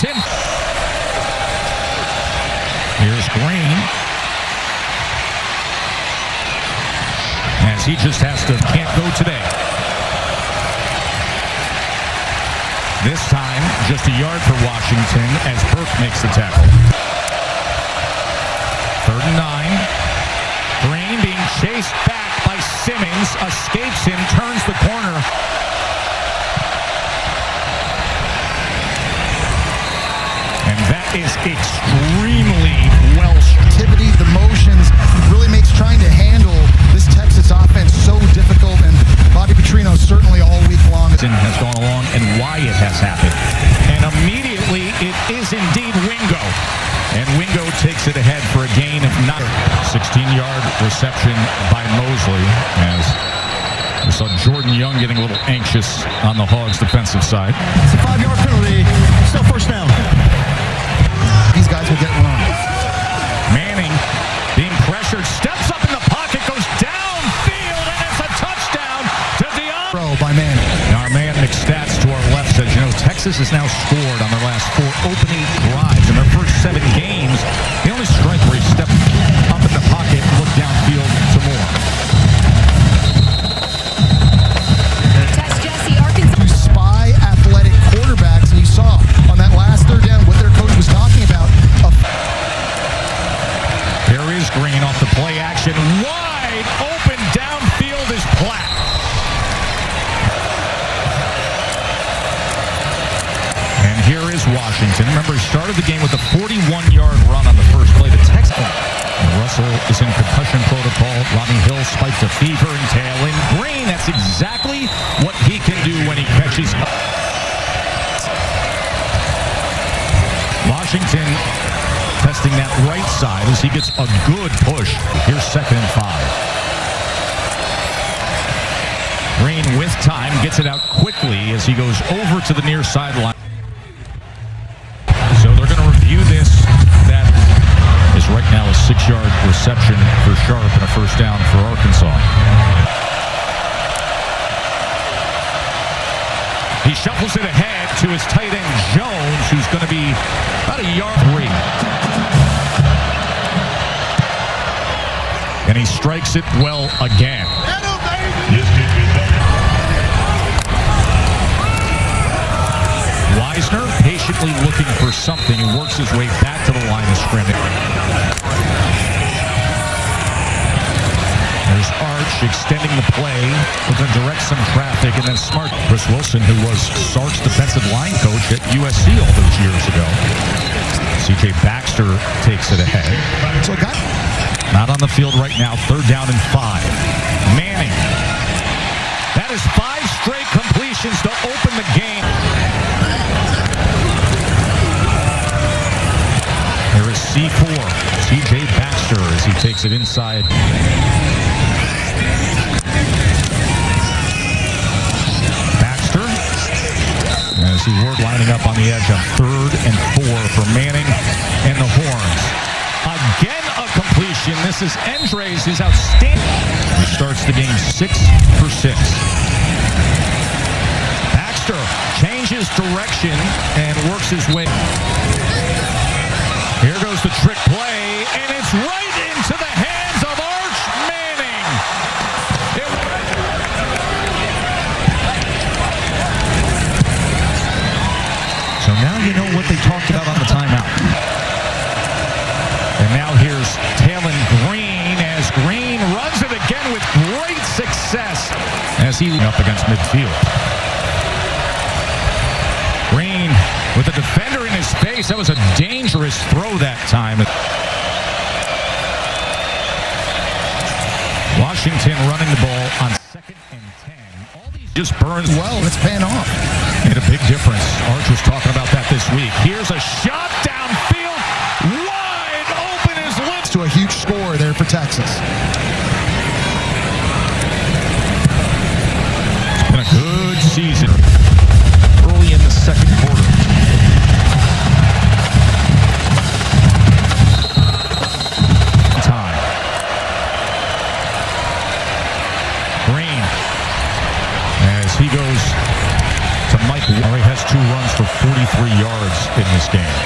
Washington. Here's Green. As he just can't go today. This time, just a yard for Washington as Burke makes the tackle. 3rd and 9. Green being chased back by Simmons, escapes him, turns the corner. And that is extremely well. Activity, the motions, really makes trying to handle this Texas offense so difficult, and Bobby Petrino certainly all week long has gone along and why it has happened. And immediately it is indeed Wingo. And Wingo takes it ahead for a gain of 9. 16-yard reception by Mosley as we saw Jordan Young getting a little anxious on the Hogs' defensive side. It's a 5-yard penalty, still first down. These guys will get one. Manning being pressured, steps up in the pocket, goes downfield, and it's a touchdown to Dion. By Manning. Now our man McStats to our left says, Texas has now scored on their last 4 opening drives. In their first 7 games, the only strike where he stepped up in the pocket and looked downfield to Moore. Test Jesse, Arkansas. You spy athletic quarterbacks, and you saw on that last 3rd down what their coach was talking about. There is Green off the play action. Wide open downfield is Platt. And here is Washington. Remember, he started the game with a 41-yard run on the first play. The Texans. Russell is in concussion protocol. Rodney Hill spiked a fever and tail in. Green, that's exactly what he can do when he catches up. Washington testing that right side as he gets a good push. Here's 2nd and 5. Green with time gets it out quickly as he goes over to the near sideline. So they're going to review this. That is right now a 6-yard reception for Sharp and a first down for Arkansas. He shuffles it ahead to his tight end Jones, who's going to be about a yard 3. And he strikes it well again. Weisner patiently looking for something and works his way back to the line of scrimmage. There's Arch extending the play, looking to direct some traffic, and then smart Chris Wilson, who was Sark's defensive line coach at USC all those years ago. C.J. Baxter takes it ahead. So not on the field right now. 3rd down and 5. Manning. That is 5 straight completions to open the game. There is C4. C.J. Baxter as he takes it inside. Baxter. As he were lining up on the edge on 3rd and 4 for Manning and the Horns. Again a completion. This is Andres, his outstanding. He starts the game 6 for 6. Baxter changes direction and works his way. Here goes the trick play, and it's right into the hands of Arch Manning. So now you know what they talked about on the timeout. And now here's Talon Green as Green runs it again with great success as he up against midfield. Green with a defender in his face. That was a dangerous throw that time. Washington running the ball on 2nd and 10. All these just burns well, it's paying off. Made a big difference. Arch was talking about that this week. Here's a shot downfield. Wide open his lips. To a huge score there for Texas. It's been a good season early in the 2nd quarter. Time. Green as he goes to Mike. He has 2 runs for 43 yards in this game.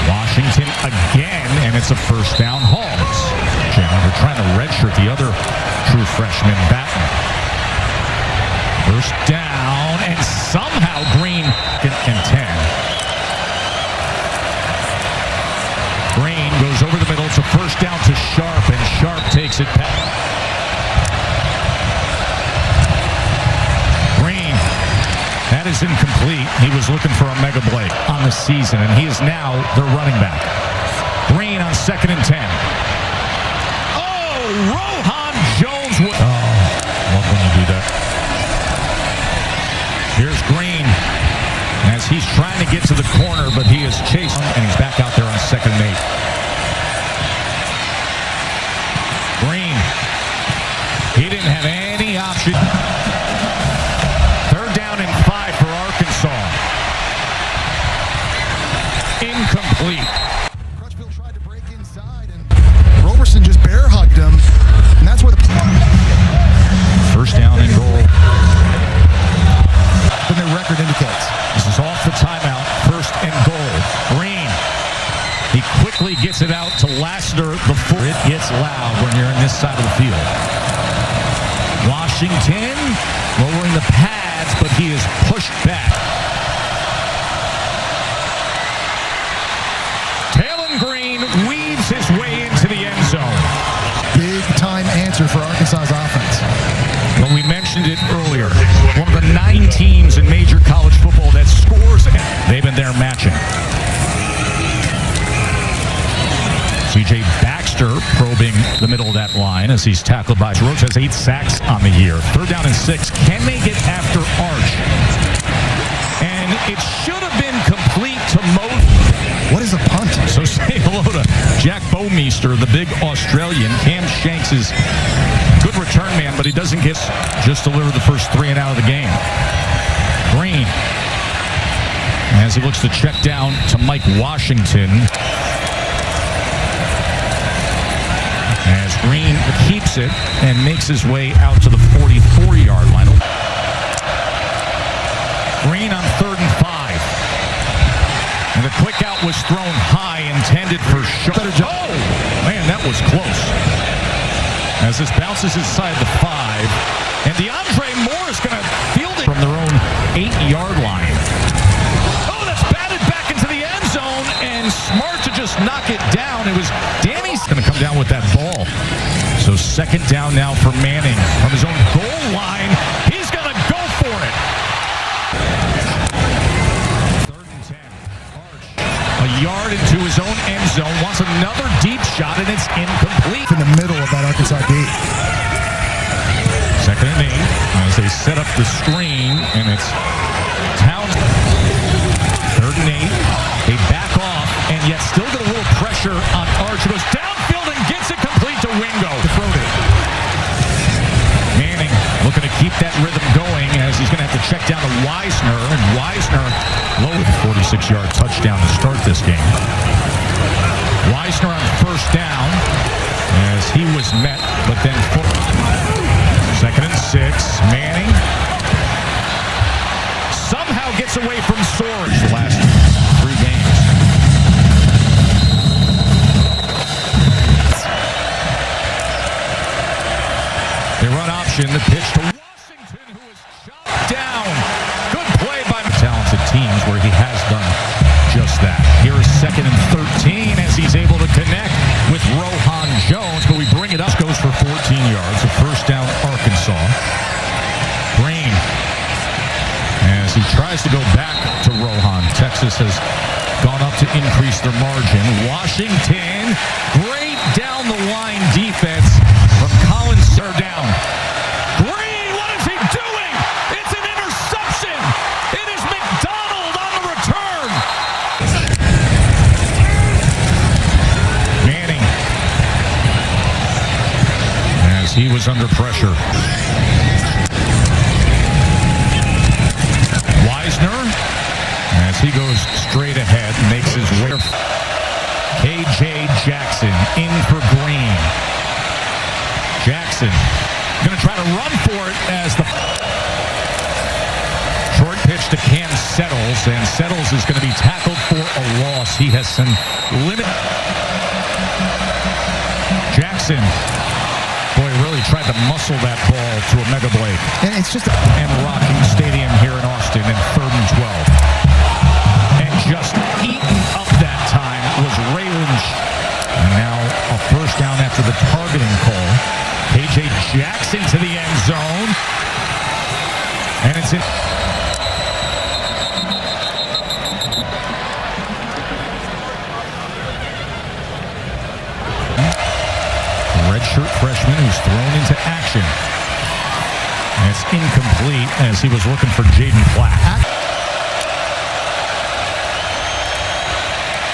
Washington again, and it's a first down Hogs. They're trying to redshirt the other true freshman, Batten. First down, and somehow Green and 10. Green goes over the middle. It's a first down to Sharp, and Sharp takes it back. Green, that is incomplete. He was looking for a mega play on the season, and he is now their running back. Green on 2nd and 10. Oh, Rohan Jones. Love when you do that. Here's Green as he's trying to get to the corner, but he is chased, and he's back out there on 2nd and 8. Green, he didn't have any option. 3rd down and 5 for Arkansas. Incomplete. Crutchfield tried to break inside, and Roberson just bear hugged him, and that's where the First down and goal. when their record indicates. This is off the timeout. 1st and goal. Green. He quickly gets it out to Lassiter before it gets loud when you're in this side of the field. Washington lowering the pads, but he is pushed back. Talon Green weaves his way into the end zone. Big time answer for Arkansas's offense. Well, we mentioned it earlier. One of the 9 teams in major college football that scores, and they've been there matching. C.J. Baxter probing the middle of that line as he's tackled by Rhodes. Has 8 sacks on the year. 3rd down and 6. Can they get after Arch? And it should have been complete to What is a punt? So say hello to Jack Bowmeister, the big Australian. Cam Shanks is good return man, but he doesn't get just delivered the first 3 and out of the game. Green, as he looks to check down to Mike Washington. As Green keeps it and makes his way out to the 44-yard line. Green on 3rd and 5. And the quick out was thrown high, intended for Sharp. Oh, man, that was close. As this bounces inside the 5. And DeAndre Moore is going to field it from their own 8-yard line. Oh, that's batted back into the end zone, and smart to just knock it down. It was Danny's going to come down with that ball. So 2nd down now for Manning from his own goal line. He's going to go for it. 3rd and 10. Arch, a yard into his own end zone, wants another deep shot, and it's incomplete. In the middle of that Arkansas gate. 2nd and 8 as they set up the screen, and it's Towns. 3rd and 8. They back off, and yet still get a little pressure on Arch. He goes downfield and gets it complete to Wingo. Manning looking to keep that rhythm going as he's going to have to check down to Wisner, and Wisner low with a 46-yard touchdown to start this game. Wisner on 1st down as he was met, but then 2nd and 6. Manning somehow gets away from Sorge the last 3 games. They run option, the pitch to Washington, who is shot down. Good play by talented teams where he has done just that. Here is 2nd and 13 as he's able to connect with Rohan Jones, but we bring it up, goes for 14 yards, a first down Arkansas. Green, as he tries to go back to Rohan. Texas has gone up to increase their margin. Washington, great down the line defense from Collins. They're down. Green, what is he doing? It's an interception. It is McDonald on the return. Manning, as he was under pressure. Wisner, as he goes straight ahead, makes his way. KJ Jackson in for Green. Jackson going to try to run for it as the short pitch to Cam Settles, and Settles is going to be tackled for a loss. He has some limit. Jackson, boy, really tried to muscle that ball to a mega blade. And it's just And rocking stadium here in Austin in 3rd and 12. And just eaten up that time was Ray Lynch. And now a first down after the targeting call. KJ Jackson to the end zone. And it's in. Redshirt freshman who's thrown into action. And it's incomplete as he was looking for Jaden Platt.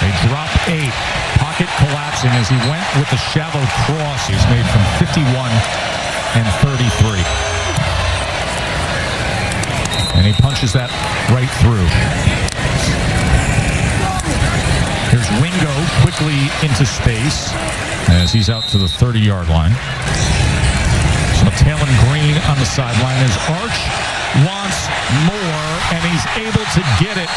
They drop 8. Pocket collapsing as he went with the shallow cross. He's made from 51 and 33. And he punches that right through. Here's Wingo quickly into space as he's out to the 30-yard line. So Talon Green on the sideline as Arch wants more, and he's able to get it.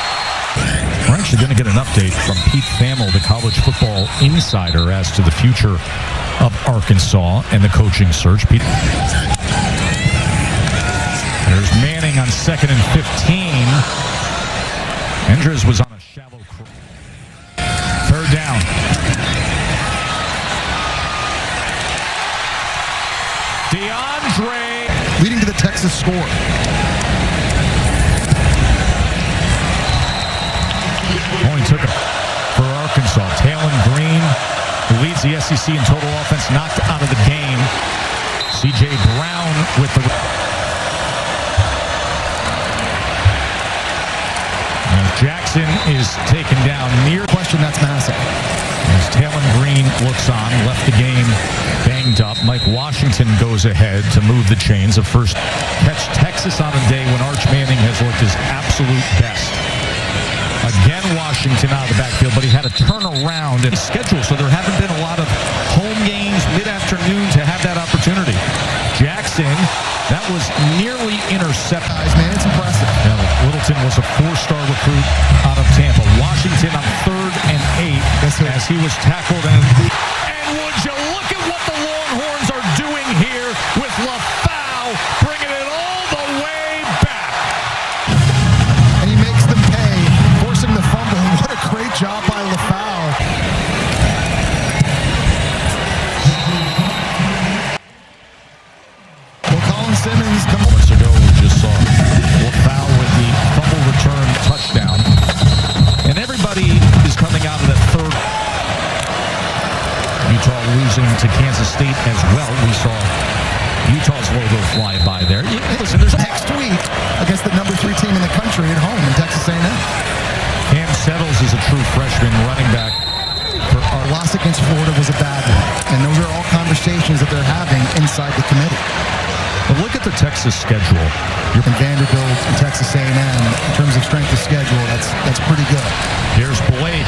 We're actually going to get an update from Pete Thamel, the college football insider, as to the future of Arkansas and the coaching search. Pete. There's Manning on 2nd and 15. Endres was on a shallow cross. 3rd down. DeAndre leading to the Texas score. Only took it for Arkansas. Talon Green, who leads the SEC in total offense, knocked out of the game. C.J. Brown with the... Jackson is taken down near... Question, that's massive. As Talon Green looks on, left the game banged up. Mike Washington goes ahead to move the chains. A first catch Texas on a day when Arch Manning has looked his absolute best. Again, Washington out of the backfield, but he had a turnaround in his schedule, so there haven't been a lot of home games mid-afternoon to have that opportunity. Jackson, that was nearly intercepted. Man, it's impressive. Now, Littleton was a 4-star recruit out of Tampa. Washington on 3rd and 8 as he was tackled. And would you look at what the Longhorns are doing here with LaFau, bringing it all the way back. And he makes them pay, forcing the fumble. What a great job by LaFau. Well, Colin Simmons Moments ago, we just saw LaFau with the fumble return touchdown. And everybody is coming out of that 3rd. Utah losing to Kansas State as well. We saw Utah's logo fly by there. Listen, there's next week against the number 3 team in the country at home in Texas A&M. Cam Settles is a true freshman running back. Our loss against Florida was a bad one, and those are all conversations that they're having inside the committee. But look at the Texas schedule. In Vanderbilt and Texas A&M, in terms of strength of schedule, that's pretty good. Here's Blake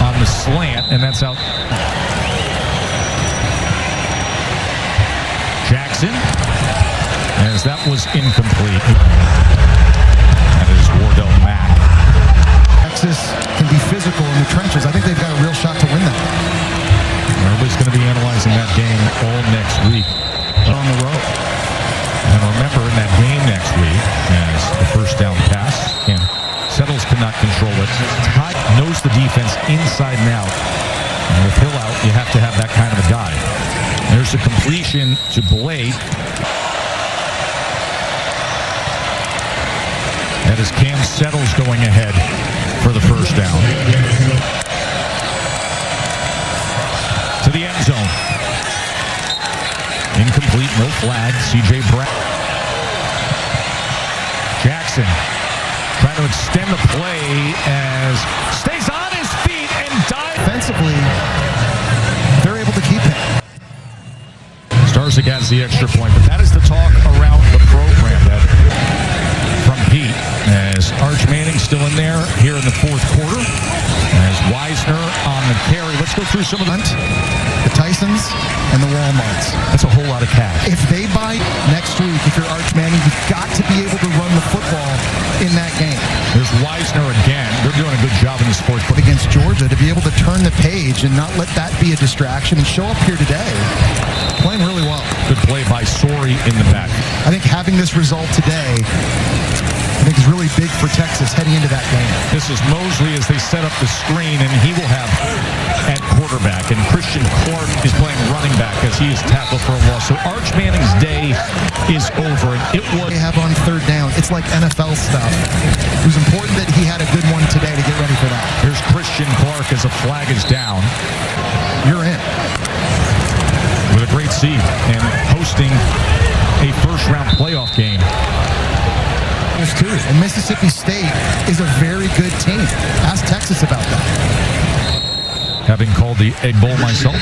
on the slant, and that's out. Jackson, as that was incomplete. That is Wardell Mack. Texas can be physical in the trenches. I think they've got a real shot to win that. Everybody's going to be analyzing that game all next week. On the road. And remember, in that game next week, as the first down pass, and Settles could not control it. Todd knows the defense inside and out. And with Hill out, you have to have that kind of a guy. There's a completion to Blake. That is Cam Settles going ahead for the first down. To the end zone. Incomplete, no flag. C.J. Brown. Jackson trying to extend the play as stays on his feet and dives. Defensively, they're able to keep him. Starzik adds the extra point, but that is the talk around the program from Pete. As Arch Manning still in there here in the 4th quarter. As Wisner Weisner on the carry. Let's go through some of The Tysons and the Walmarts. That's a whole lot of cash. If they bite next week, if you're Arch Manning, you've got to be able to run the football in that game. There's Weisner again. They're doing a good job in the sports book. Against Georgia, to be able to turn the page and not let that be a distraction and show up here today playing really well. Good play by Sori in the back. I think having this result today, I think is really big for Texas heading into that game. This is Mosley as they set up the screen, and he will have at quarterback. And Christian Clark is playing running back as he is tackled for a loss. So Arch Manning's day is over. And it was They have on third down. It's like NFL stuff. It was important that he had a good one today to get ready for that. Here's Christian Clark as a flag is down. You're in. With a great seed and hosting a first-round playoff game. And Mississippi State is a very good team. Ask Texas about that. Having called the Egg Bowl myself,